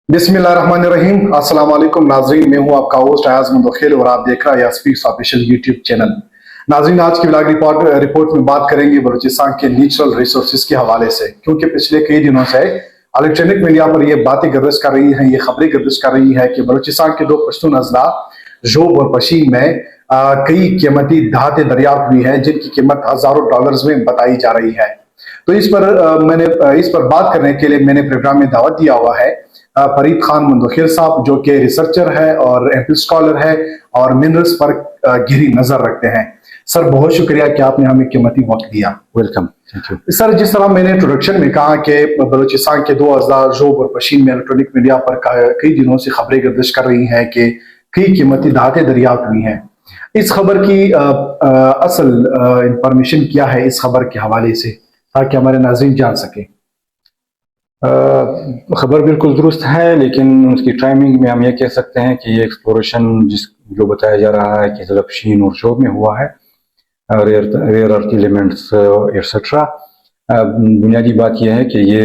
बिस्मिल्लाहिर्रहमानिर्रहीम। अस्सलाम वालेकुम नाजरीन, मैं हूं आपका होस्ट अयाज मुंदखिल और आप देख रहे हैं स्पीक्स ऑफिशियल यूट्यूब चैनल। नाजरीन, आज की व्लॉग रिपोर्ट में बात करेंगे बलूचिस्तान के नेचुरल रिसोर्सेज के हवाले से, क्योंकि पिछले कई दिनों से इलेक्ट्रॉनिक मीडिया पर ये बातें गर्दिश कर रही हैं, ये खबरें गर्दिश कर रही है कि बलूचिस्तान के दो पश्तून अजला जोब और पशीन में कई कीमती धातें दरियाफ्त हुई हैं, जिनकी कीमत हजारों डॉलर्स में बताई जा रही है। तो इस पर बात करने के लिए मैंने प्रोग्राम में दावत दिया हुआ है फरीद खान मुंदखिल साहब, जो कि रिसर्चर है और एमपी स्कॉलर है और मिनरल्स पर गहरी नजर रखते हैं। सर, बहुत शुक्रिया कि आपने हमें कीमती वक्त दिया। Welcome, thank you. सर, जिस तरह मैंने इंट्रोडक्शन में कहा कि बलूचिस्तान के दो अजला जोब और पशीन में इलेक्ट्रॉनिक मीडिया पर कई दिनों से खबरें गर्दिश कर रही हैं कि कई कीमती धातें दरियाफ्त हुई हैं। इस खबर की असल इंफॉर्मेशन क्या है इस खबर के हवाले से, ताकि हमारे नाज़रीन जान सके। खबर बिल्कुल दुरुस्त है, लेकिन उसकी टाइमिंग में हम ये कह सकते हैं कि ये एक्सप्लोरेशन जो बताया जा रहा है कि ज़लफ़शीन और शोब में हुआ है, रेयर अर्थ एलिमेंट्स एक्सेट्रा। बुनियादी बात यह है कि ये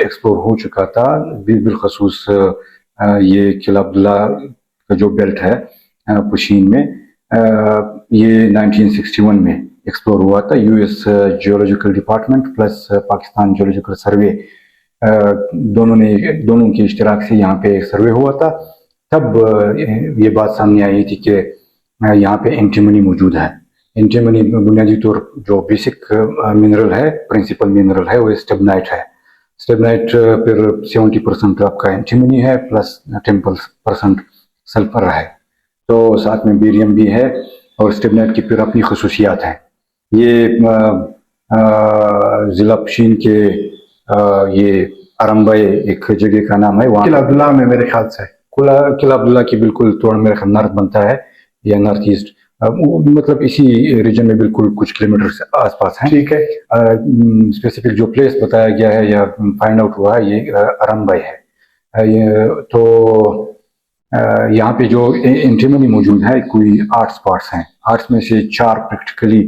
एक्सप्लोर हो चुका था, बिलखसूस ये किला अब्दुल्ला का जो बेल्ट है पशीन में, ये 1961 में एक्सप्लोर हुआ था। US geological department plus Pakistan geological survey दोनों के इश्तिराक से यहाँ पे सर्वे हुआ था। तब ये बात सामने आई थी कि यहाँ पे एंटीमनी मौजूद है। एंटीमनी बुनियादी तौर जो बेसिक मिनरल है, प्रिंसिपल मिनरल है, वो स्टेबनाइट है। स्टेबनाइट फिर 70% आपका एंटीमनी है प्लस 10% सल्फर है, तो साथ में बेरियम भी है और स्टेबनाइट की फिर अपनी खसूसियात हैं। ये ज़िला पशीन के ये अरम्बे एक जगह का नाम है, वहाँ किला अब्दुल्ला में मेरे ख्याल से किला अब्दुल्ला की बिल्कुल तोड़ मेरे ख्याल नॉर्थ बनता है या नॉर्थ ईस्ट, मतलब इसी रीजन में बिल्कुल कुछ किलोमीटर से आसपास है। ठीक है। स्पेसिफिक जो प्लेस बताया गया है या फाइंड आउट हुआ है, ये अरम्बे है। तो यहाँ पे जो एंटीमनी मौजूद है, कोई 8 स्पॉट्स हैं। 8 में से 4 प्रैक्टिकली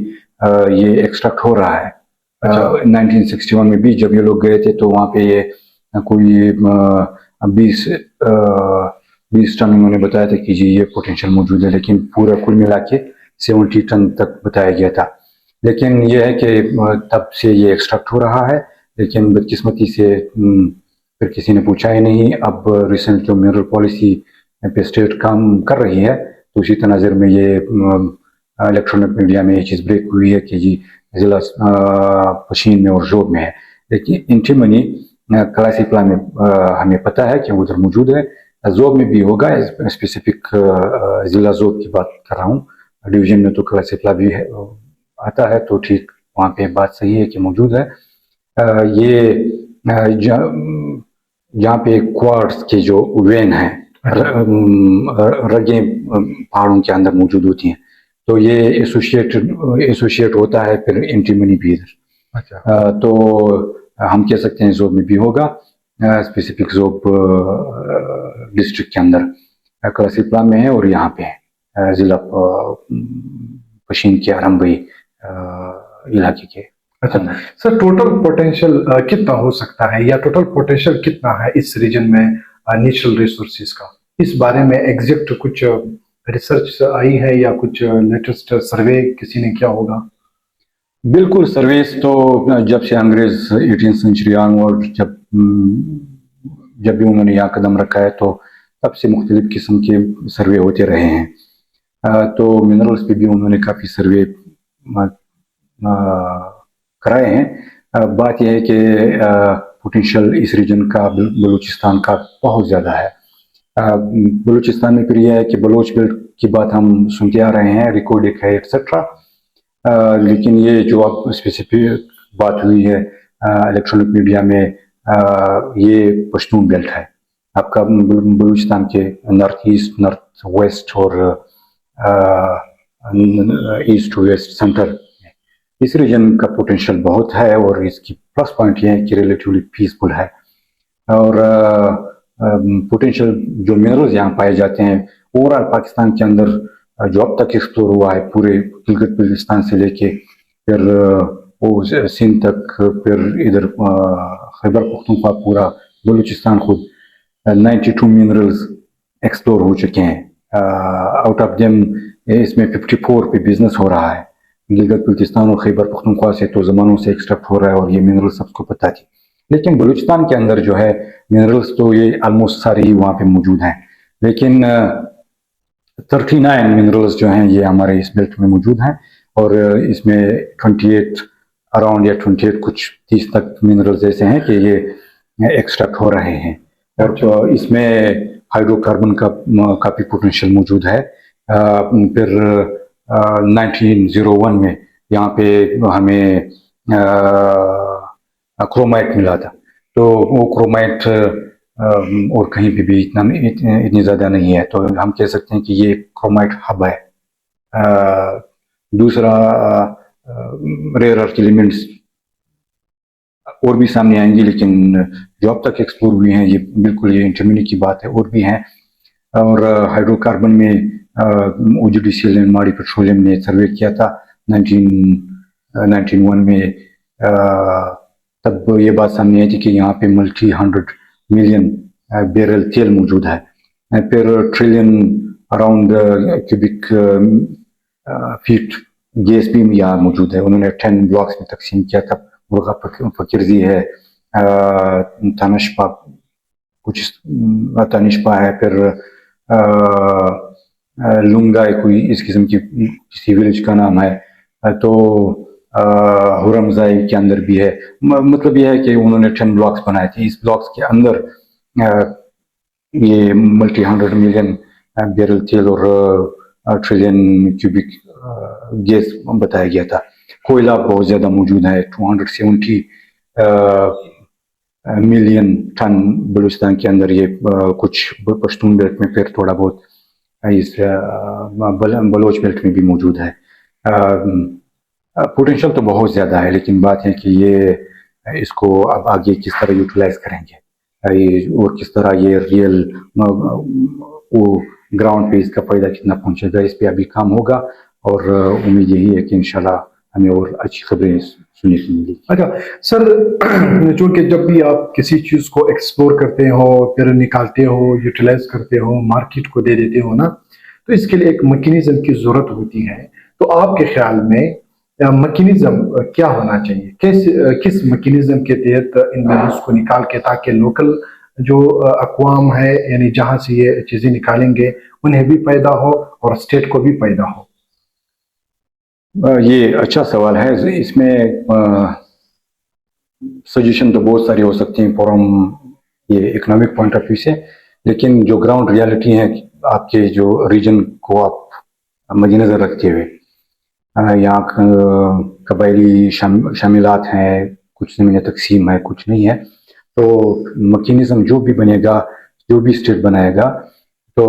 ये एक्सट्रैक्ट हो रहा है। 1961 में भी जब ये लोग गए थे तो वहाँ पे ये कोई 20 टन उन्होंने बताया था कि जी ये पोटेंशियल मौजूद है, लेकिन पूरा कुल मिला के 70 टन तक बताया गया था। लेकिन ये है कि तब से ये एक्सट्रैक्ट हो रहा है, लेकिन बदकिस्मती से फिर किसी ने पूछा ही नहीं। अब रिसेंट जो मिनरल पॉलिसी पे स्टेट काम कर रही है, तो उसी तनाज़र में ये इलेक्ट्रॉनिक मीडिया में ये चीज़ ब्रेक हुई है कि जी ज़िला पशीन में और जोब में है। लेकिन एंटीमनी क्लासिप्ला में हमें पता है कि उधर मौजूद है, जोब में भी होगा। स्पेसिफिक ज़िला जोब की बात कर रहा हूँ, डिवीजन में तो क्लासिप्ला भी है, आता है, तो ठीक वहाँ पे बात सही है कि मौजूद है। ये यहाँ पे क्वार्ट्स के जो वेन है, रगें पहाड़ों के अंदर मौजूद होती हैं, तो ये एसोसिएट होता है फिर एंटीमनी भी इधर। अच्छा। तो हम कह सकते हैं जोब में भी होगा, स्पेसिफिक जोब डिस्ट्रिक्ट के अंदर क्लासिप्ला में है और यहाँ पे है ज़िला पशीन के अरम्बे इलाके के। अच्छा सर, टोटल पोटेंशियल कितना हो सकता है, या टोटल पोटेंशियल कितना है इस रीजन में नेचुरल रिसोर्सेज का? इस बारे में एग्जैक्ट कुछ रिसर्च आई है या कुछ लेटेस्ट सर्वे किसी ने किया होगा? बिल्कुल, सर्वेस तो जब से अंग्रेज 18th सेंचुरी ऑनवर्ड जब भी उन्होंने यहाँ कदम रखा है, तो तब से मुख्तलिफ किस्म के सर्वे होते रहे हैं। तो मिनरल्स पे भी उन्होंने काफ़ी सर्वे कराए हैं। बात यह है कि पोटेंशियल इस रीजन का, बलूचिस्तान का, बहुत ज़्यादा है। बलूचिस्तान में फिर यह है कि बलोच बेल्ट की बात हम सुनते आ रहे हैं, रिकॉर्डिक है एक्सेट्रा, लेकिन ये जो अब स्पेसिफिक बात हुई है इलेक्ट्रॉनिक मीडिया में, ये पश्तून बेल्ट है आपका बलूचिस्तान के नॉर्थ ईस्ट, नॉर्थ वेस्ट और ईस्ट वेस्ट सेंटर। इस रीजन का पोटेंशियल बहुत है और इसकी प्लस पॉइंट ये है कि रिलेटिवली पीसफुल है। और पोटेंशियल जो मिनरल्स यहाँ पाए जाते हैं ओवरऑल पाकिस्तान के अंदर जो अब तक एक्सप्लोर हुआ है, पूरे गिलगित बल्तिस्तान से लेके फिर वो सिंध तक, फिर इधर खैबर पख्तूनख्वा, पूरा बलूचिस्तान खुद, 92 मिनरल्स एक्सप्लोर हो चुके हैं. आउट ऑफ देम इसमें 54 पे बिजनेस हो रहा है. गिलगित बल्तिस्तान और खैबर पख्तूनख्वा से तो ज़मानों से एक्सट्रैक्ट हो रहा है और ये मिनरल सबको पता थी. लेकिन बलूचिस्तान के अंदर जो है मिनरल्स तो ये ऑलमोस्ट सारे ही वहाँ पे मौजूद हैं. लेकिन 39 मिनरल्स जो हैं ये हमारे इस बेल्ट में मौजूद हैं और इसमें 28 अराउंड या 28 कुछ 30 तक मिनरल्स ऐसे हैं कि ये एक्सट्रैक्ट हो रहे हैं. और इसमें हाइड्रोकार्बन का भी पोटेंशियल मौजूद है. फिर 1901 में यहाँ पे हमें क्रोमाइट मिला था. तो वो क्रोमाइट और कहीं पे भी इतनी ज़्यादा नहीं है, तो हम कह सकते हैं कि ये क्रोमाइट हब है. दूसरा रेयर अर्थ एलिमेंट्स और भी सामने आएंगे, लेकिन जो अब तक एक्सप्लोर हुए हैं ये बिल्कुल ये इंटरमीनी की बात है, और भी हैं. और हाइड्रोकार्बन में OGDCL ने माड़ी पेट्रोलियम ने सर्वे किया था 1991 में. तब ये बात सामने आई थी कि यहाँ पे मल्टी 100 मिलियन बैरल तेल मौजूद है. फिर trillion around cubic feet gas भी यहाँ मौजूद है. उन्होंने 10 ब्लॉक्स में तकसीम किया था. मुर्गा फकीरजी है, तानशपा कुछ तानिशपा है, फिर लुंगा कोई इस किस्म की किसी विलेज का नाम है. तो हुरमजाई के अंदर भी है. मतलब यह है कि उन्होंने 10 ब्लॉक्स बनाए थे. इस ब्लॉक्स के अंदर ये मल्टी 100 मिलियन बैरल तेल और ट्रिलियन क्यूबिक गैस बताया गया था. कोयला बहुत ज़्यादा मौजूद है. 270 मिलियन टन बलूचिस्तान के अंदर ये कुछ पश्तून बेल्ट में, फिर थोड़ा बहुत इस बलोच बेल्ट में भी मौजूद है. पोटेंशियल तो बहुत ज़्यादा है, लेकिन बात है कि ये इसको अब आगे किस तरह यूटिलाइज करेंगे और किस तरह ये रियल वो ग्राउंड पे इसका फ़ायदा कितना पहुंचेगा, इस पे अभी काम होगा. और उम्मीद यही है कि इंशाल्लाह हमें और अच्छी खबरें सुनने को मिलेगी. अच्छा सर, चूँकि जब भी आप किसी चीज़ को एक्सप्लोर करते हो, फिर निकालते हो, यूटिलाइज करते हो, मार्केट को दे देते हो ना, तो इसके लिए एक मैकेनिज्म की ज़रूरत होती है. तो आपके ख्याल में मैकेनिज्म क्या होना चाहिए? किस मैकेनिज्म के तहत इन मिनरल्स को निकाल के, ताकि लोकल जो अक़वाम है यानी जहाँ से ये चीज़ें निकालेंगे उन्हें भी फ़ायदा हो और स्टेट को भी फ़ायदा हो? ये अच्छा सवाल है. इसमें सजेशन तो बहुत सारी हो सकती हैं फ्रॉम ये इकोनॉमिक पॉइंट ऑफ व्यू से, लेकिन जो ग्राउंड रियलिटी है आपके जो रीजन को आप मद्देनज़र रखते हुए, यहाँ कबायली शामिलात हैं, कुछ ज़मीन तकसीम है, कुछ नहीं है, तो मैकेनिज्म जो भी बनेगा, जो भी स्टेट बनाएगा, तो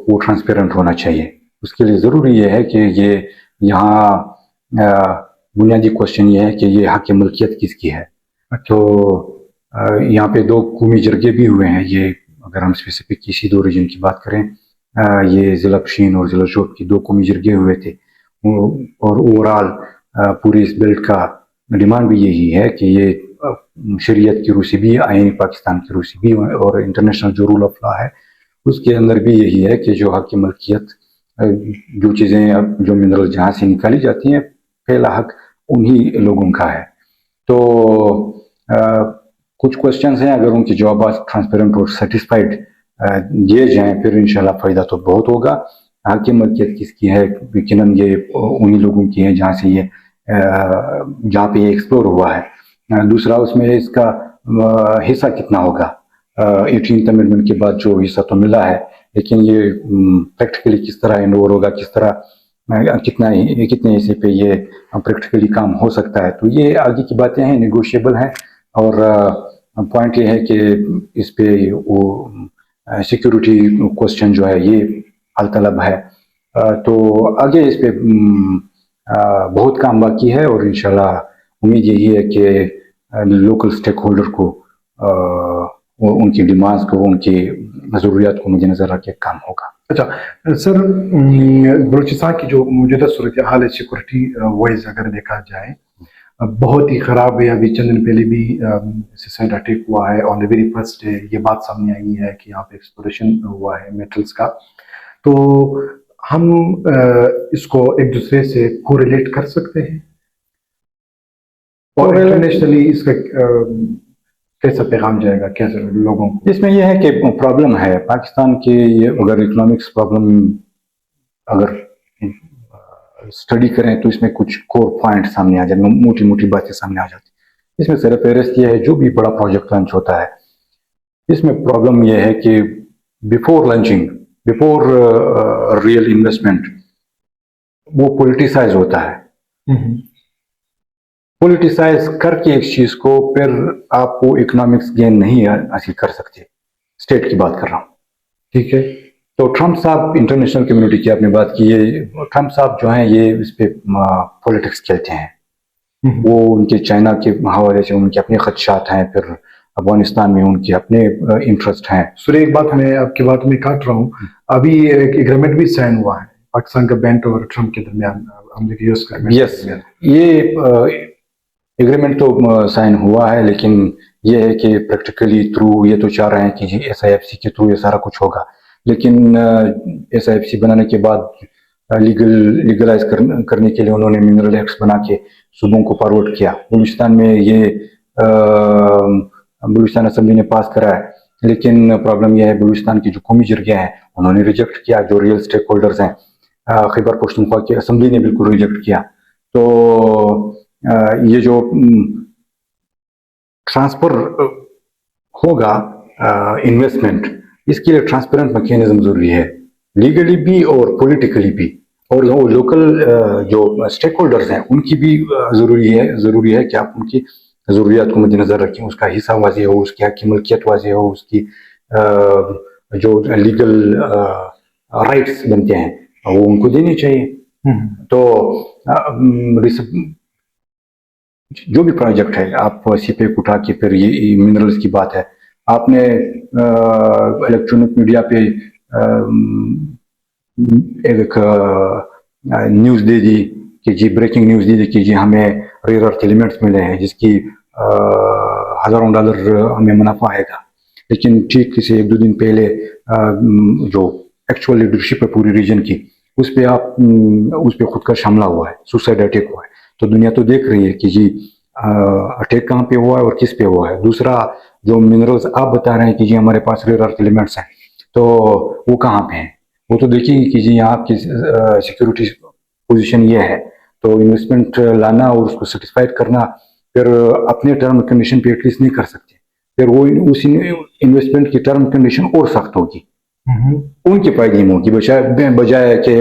वो ट्रांसपेरेंट होना चाहिए. उसके लिए ज़रूरी ये है कि ये यहाँ बुनियादी क्वेश्चन ये है कि ये हक़ मलकियत किसकी है. तो यहाँ पे 2 कौमी जरगे भी हुए हैं. ये अगर हम स्पेसिफिक किसी 2 रीजन की बात करें, ये ज़िला पशीन और ज़िला शोब की 2 कौमी जरगे हुए थे. और ओवरऑल पूरी इस बेल्ट का डिमांड भी यही है कि ये शरीयत की रूह से भी, आईन पाकिस्तान की रूह से भी, और इंटरनेशनल जो रूल ऑफ लॉ है उसके अंदर भी यही है कि जो हक़ मलकियत, जो चीज़ें, जो मिनरल जहाँ से निकाली जाती हैं, पहला हक उन्हीं लोगों का है. तो कुछ क्वेश्चंस हैं, अगर उनके जवाब ट्रांसपेरेंट और सेटिस्फाइड दिए जाएं, फिर इंशाल्लाह फ़ायदा तो बहुत होगा. हक़ मलकियत किसकी है? यकीनन ये उन्हीं लोगों की है जहाँ से ये जहाँ पे ये एक्सप्लोर हुआ है. दूसरा, उसमें इसका हिस्सा कितना होगा. 18th अमेंडमेंट के बाद जो हिस्सा तो मिला है, लेकिन ये प्रैक्टिकली किस तरह इन्वोर होगा, किस तरह कितने हिस्से पे ये प्रैक्टिकली काम हो सकता है, तो ये आगे की बातें हैं, नेगोशिएबल हैं. और पॉइंट ये है कि इस पे वो सिक्योरिटी क्वेश्चन जो है ये हल तलब है. तो आगे इस पे बहुत काम बाकी है, और इंशाल्लाह उम्मीद यही है कि लोकल स्टेक होल्डर को उनकी डिमांड्स को, उनकी ज़रूरियात को मद्देनज़र रख के काम होगा. अच्छा सर, बलूचिस्तान की जो मौजूदा सूरत हाल है सिक्योरिटी वाइज अगर देखा जाए, बहुत ही ख़राब है। अभी चंद दिन पहले भी सुसाइड अटैक हुआ है। On the very first day ये बात सामने आई है कि यहाँ पे एक्सप्लोरेशन हुआ है मेटल्स का। तो हम इसको एक दूसरे से कोरिलेट कर सकते हैं और इंटरनेशनली इसका कैसा पैगाम जाएगा, कैसे लोगों को? इसमें यह है कि प्रॉब्लम है पाकिस्तान के, अगर इकोनॉमिक्स प्रॉब्लम अगर स्टडी करें तो इसमें कुछ कोर पॉइंट सामने आ जाते, मोटी मोटी बातें सामने आ जाती। इसमें सिर्फ फेहरिस्त यह है, जो भी बड़ा प्रोजेक्ट लॉन्च होता है इसमें प्रॉब्लम यह है कि before launching, before real investment वो पॉलिटिसाइज होता है। पॉलिटिसाइज करके एक चीज को फिर आप वो इकोनॉमिक्स गेन नहीं हासिल कर सकते। स्टेट की बात कर रहा हूँ, ठीक है। तो ट्रम्प साहब, इंटरनेशनल कम्युनिटी की आपने बात की, ये ट्रम्प साहब जो हैं ये इस पे पॉलिटिक्स खेलते हैं। वो उनके चाइना के हवाले से उनके अपने खदशात हैं, फिर अफगानिस्तान में उनके अपने इंटरेस्ट हैं। सूर्य, एक बात मैं आपकी बात में काट रहा हूँ, अभी एक एग्रीमेंट भी साइन हुआ है पाकिस्तान गवर्नमेंट और ट्रम्प के दरमियान, अमेरिकी यूएस का। यस, ये एग्रीमेंट तो साइन हुआ है, लेकिन ये है कि प्रैक्टिकली थ्रू ये तो चाह रहे हैं कि जी SIFC के थ्रू ये सारा कुछ होगा, लेकिन SIFC बनाने के बाद लीगलाइज करने के लिए उन्होंने मिनरल एक्ट्स बना के सूबों को फॉरवर्ड किया। बलूचिस्तान में ये बलूचिस्तान असेंबली ने पास करा है, लेकिन प्रॉब्लम यह है बलूचिस्तान की जो कौमी जरगे हैं उन्होंने रिजेक्ट किया। जो रियल स्टेक होल्डर्स हैं, खैबर पख्तूनख्वा की असेंबली ने बिल्कुल रिजेक्ट किया। तो ये जो ट्रांसफर होगा इन्वेस्टमेंट, इसके लिए ट्रांसपेरेंट मैकेनिज्म जरूरी है, लीगली भी और पॉलिटिकली भी। और वो लोकल जो स्टेक होल्डर्स हैं उनकी भी जरूरी है कि आप उनकी ज़रूरियात को मद्देनजर रखें, उसका हिस्सा वाज़ेह हो, उसकी हक़ की मलकियत वाज़ेह हो, उसकी जो लीगल राइट्स बनते हैं वो उनको देनी चाहिए। तो जो भी प्रोजेक्ट है, आप सीपेक उठा के फिर ये मिनरल्स की बात है, आपने इलेक्ट्रॉनिक मीडिया पे एक न्यूज़ दे दी कि जी, ब्रेकिंग न्यूज़ दे दी कि जी हमें रेयर अर्थ एलिमेंट्स मिले हैं जिसकी हज़ारों डॉलर हमें मुनाफा आएगा, लेकिन ठीक से एक दो दिन पहले जो एक्चुअल लीडरशिप है पूरी रीजन की, उस पर खुदकश हमला हुआ है, सुसाइड अटैक हुआ है। तो दुनिया तो देख रही है कि जी अटैक कहाँ पे हुआ है और किस पे हुआ है। दूसरा, जो मिनरल्स आप बता रहे हैं कि जी हमारे पास रेयर अर्थ एलिमेंट्स हैं, तो वो कहाँ पे हैं, वो तो देखिए कि जी यहाँ की सिक्योरिटी पोजीशन ये है, तो इन्वेस्टमेंट लाना और उसको सेटिस्फाइड करना फिर अपने टर्म कंडीशन पे एटलीस्ट नहीं कर सकते, फिर वो उस इन्वेस्टमेंट की टर्म कंडीशन और सख्त होगी, उनकी पायदीम होगी बजाय कि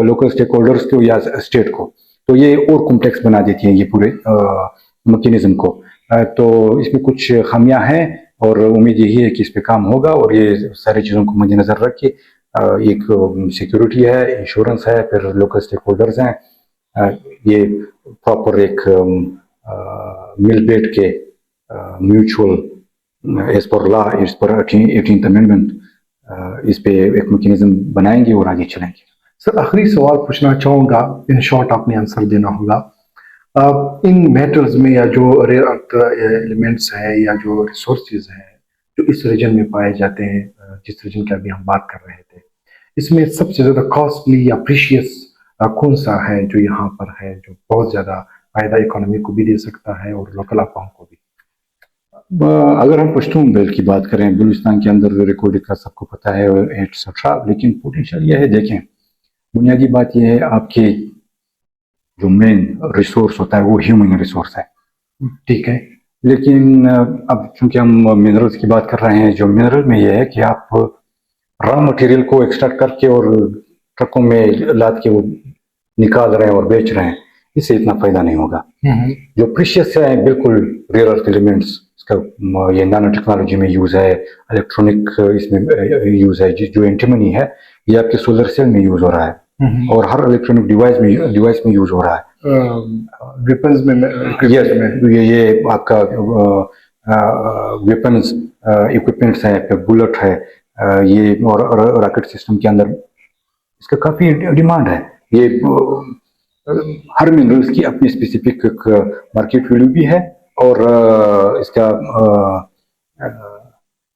लोकल स्टेक होल्डर्स को या स्टेट को। तो ये और कॉम्प्लेक्स बना देती है ये पूरे मैकेनिज्म को। तो इसमें कुछ खामियां हैं और उम्मीद यही है कि इस पे काम होगा और ये सारी चीज़ों को मद्देनजर रख के एक सिक्योरिटी है, इंश्योरेंस है, फिर लोकल स्टेक होल्डर्स हैं, ये प्रॉपर एक मिल बैठ के mutual as per law, as per 18th amendment, इस पे एक मैकेनिज्म बनाएंगे और आगे चलेंगे। सर, आखिरी सवाल पूछना चाहूँगा, इन शॉर्ट आपने आंसर देना होगा। इन मेटल्स में या जो रेयर अर्थ एलिमेंट्स है या जो रिसोर्सेज हैं जो इस रीजन में पाए जाते हैं, जिस रीजन की अभी हम बात कर रहे थे, इसमें सबसे ज़्यादा कॉस्टली या प्रीशियस कौन सा है जो यहाँ पर है, जो बहुत ज़्यादा फायदा इकोनॉमी को भी दे सकता है और लोकल अफवाहों को भी? अगर हम पश्तून बेल्ट की बात करें, बलूचिस्तान के अंदर रिकॉर्ड का सबको पता है एटसेट्रा, लेकिन पोटेंशियल यह है, देखें बुनियादी बात यह है, आपके जो मेन रिसोर्स होता है वो ह्यूमन रिसोर्स है, ठीक है। लेकिन अब चूंकि हम मिनरल्स की बात कर रहे हैं, जो मिनरल में यह है कि आप रॉ मटेरियल को एक्सट्रैक्ट करके और ट्रकों में लाद के वो निकाल रहे हैं और बेच रहे हैं, इससे इतना फायदा नहीं होगा। जो प्रीशियस है, बिल्कुल रेयर अर्थ एलिमेंट्स, इसका ये नैनो टेक्नोलॉजी में यूज है, इलेक्ट्रॉनिक इसमें यूज है, जो एंटीमनी है ये आपके सोलर सेल में यूज हो रहा है और हर इलेक्ट्रॉनिक डिवाइस में यूज हो रहा है, वेपन्स में, ये आपका वेपन्स इक्विपमेंट्स है, फिर बुलेट है, ये और रॉकेट सिस्टम के अंदर इसका काफी डिमांड है। ये ہر منرلس کی اپنی اسپیسیفک مارکیٹ ویلیو بھی ہے اور اس کا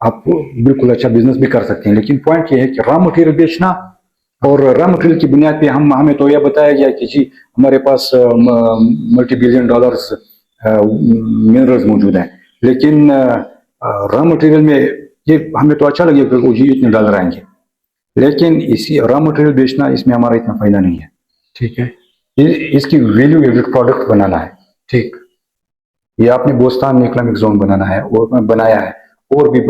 آپ بالکل اچھا بزنس بھی کر سکتے ہیں. لیکن پوائنٹ یہ ہے کہ را مٹیریل بیچنا اور را مٹیریل کی بنیاد پہ ہمیں تو یہ بتایا گیا کہ جی ہمارے پاس ملٹی بلین ڈالرز منرلز موجود ہیں, لیکن را مٹیریل میں یہ ہمیں تو اچھا لگے کہ جی اتنے ڈالر آئیں گے, لیکن اسی را مٹیریل بیچنا اس میں ہمارا اتنا فائدہ نہیں ہے. ٹھیک ہے, اس کی ویلیو ایڈڈ پروڈکٹ بنانا ہے. ٹھیک, یہ آپ نے بوستان میں اکنامک زون بنانا ہے اور بنایا ہے, اور بھی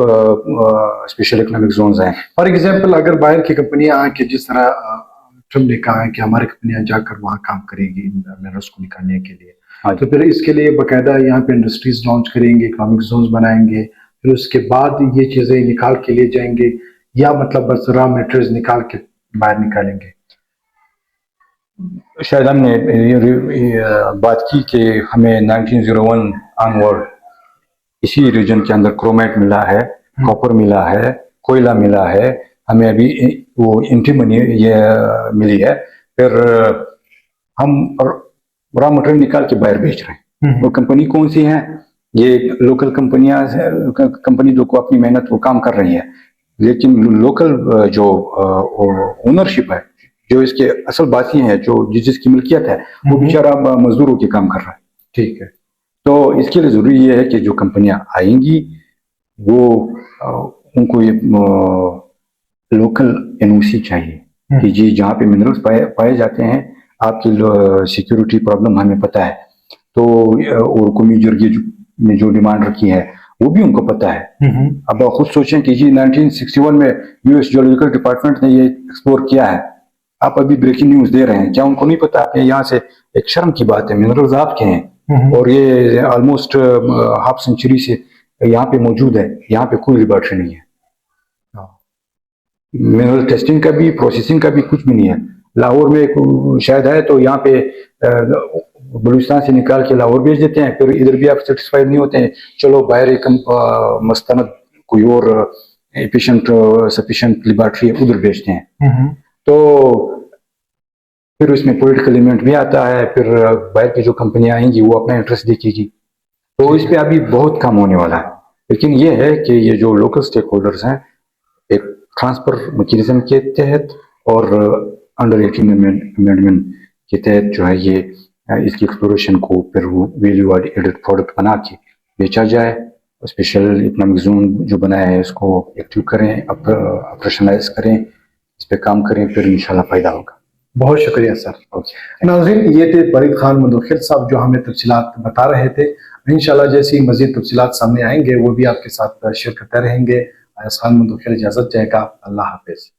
اسپیشل اکنامک زونز ہیں. فار ایگزامپل اگر باہر کی کمپنیاں آئیں کہ جس طرح ٹرمپ نے کہا ہے کہ ہماری کمپنیاں جا کر وہاں کام کرے گی منرلس کو نکالنے کے لیے, تو پھر اس کے لیے باقاعدہ یہاں پہ انڈسٹریز لانچ کریں گے, اکنامک زونز بنائیں گے, پھر اس کے بعد یہ چیزیں نکال کے لے جائیں گے, یا مطلب بس را میٹریلز نکال کے باہر نکالیں گے؟ شاید ہم نے یہ بات کی کہ ہمیں 1901 آنورڈ اسی ریجن کے اندر کرومائٹ ملا ہے, کاپر ملا ہے, کوئلہ ملا ہے, ہمیں ابھی وہ انٹی منی یہ ملی ہے, پھر ہم را مٹیریل نکال کے باہر بیچ رہے ہیں. وہ کمپنی کون سی ہیں؟ یہ لوکل کمپنیاں, کمپنی جو کو اپنی محنت وہ کام کر رہی ہے, لیکن لوکل جو اونرشپ ہے, جو اس کے اصل باسی ہیں, جو جس کی ملکیت ہے, وہ بیچارہ مزدوروں کے کام کر رہا ہے. ٹھیک ہے, تو اس کے لیے ضروری یہ ہے کہ جو کمپنیاں آئیں گی وہ ان کو یہ لوکل این او سی چاہیے کہ جی جہاں پہ منرلس پائے جاتے ہیں, آپ کی سیکیورٹی پرابلم ہمیں پتہ ہے, تو اور قومی جرگے میں جو ڈیمانڈ رکھی ہے وہ بھی ان کو پتہ ہے. اب آپ خود سوچیں کہ جی 1961 میں یو ایس جیولوجیکل ڈپارٹمنٹ نے یہ ایکسپلور کیا ہے, آپ ابھی بریکنگ نیوز دے رہے ہیں, کیا ان کو نہیں پتا کہ یہاں سے ایک شرم کی بات ہے, منرلز آپ کے ہیں اور یہ آلموسٹ ہاف سینچری سے یہاں پہ موجود ہے, یہاں پہ کوئی لیبارٹری نہیں ہے, منرل ٹیسٹنگ کا بھی پروسیسنگ کا بھی کچھ بھی نہیں ہے. لاہور میں شاید ہے تو یہاں پہ بلوچستان سے نکال کے لاہور بھیج دیتے ہیں, پھر ادھر بھی آپ سیٹسفائیڈ نہیں ہوتے ہیں, چلو باہر ایک مستند کوئی اور ایفیشینٹ سفیشینٹ لیبارٹری ادھر بھیجتے ہیں. تو پھر اس میں پولیٹیکل ایلیمنٹ بھی آتا ہے, پھر باہر کی جو کمپنیاں آئیں گی وہ اپنا انٹرسٹ دیکھے گی, تو اس پہ ابھی بہت کام ہونے والا ہے. لیکن یہ ہے کہ یہ جو لوکل اسٹیک ہولڈرز ہیں, ایک ٹرانسفر میکینزم کے تحت اور انڈر 18 امینڈمنٹ کے تحت جو ہے یہ اس کی ایکسپلوریشن کو پھر وہ ویلیو ایڈڈ پروڈکٹ بنا کے بیچا جائے. اسپیشل اکنامک زون جو بنایا ہے اس کو ایکٹیو کریں, آپریشنلائز کریں, اس پہ کام کریں, پھر انشاءاللہ فائدہ ہوگا. بہت شکریہ سر. ناظرین, یہ تھے فرید خان مدوخیل صاحب جو ہمیں تفصیلات بتا رہے تھے. انشاءاللہ جیسی مزید تفصیلات سامنے آئیں گے وہ بھی آپ کے ساتھ شیئر کرتے رہیں گے. ایاز خان مدوخیل اجازت چاہے گا. اللہ حافظ.